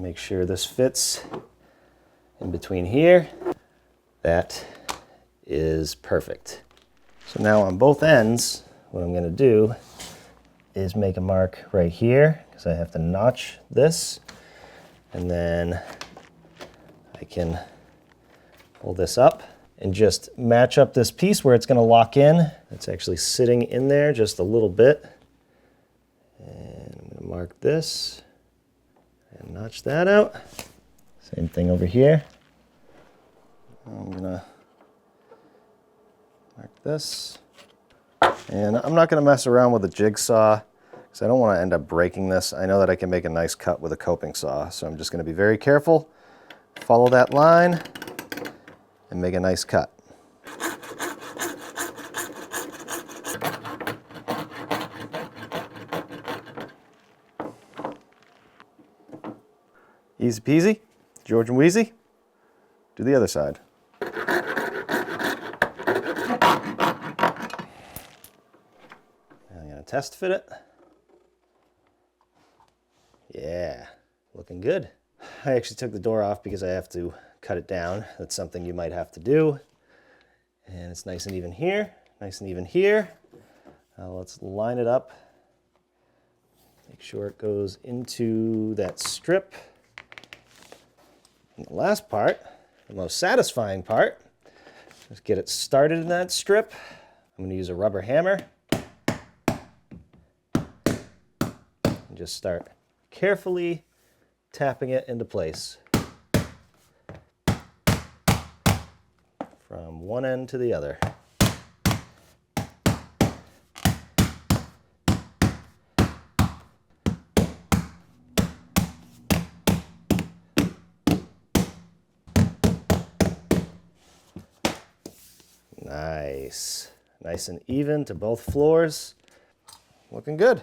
Make sure this fits in between here. That is perfect. So now on both ends, what I'm going to do is make a mark right here because I have to notch this, and then I can pull this up and just match up this piece where it's going to lock in. It's actually sitting in there just a little bit. And I'm going to mark this and notch that out. Same thing over here. I'm going to mark this. And I'm not going to mess around with a jigsaw because I don't want to end up breaking this. I know that I can make a nice cut with a coping saw, so I'm just going to be very careful. Follow that line and make a nice cut. Easy peasy, George and Wheezy. Do the other side. I'm going to test fit it. Yeah, looking good. I actually took the door off because I have to cut it down. That's something you might have to do. And it's nice and even here, nice and even here. Now let's line it up. Make sure it goes into that strip. And the last part, the most satisfying part, is get it started in that strip. I'm going to use a rubber hammer and just start carefully tapping it into place from one end to the other. Nice. Nice and even to both floors. Looking good.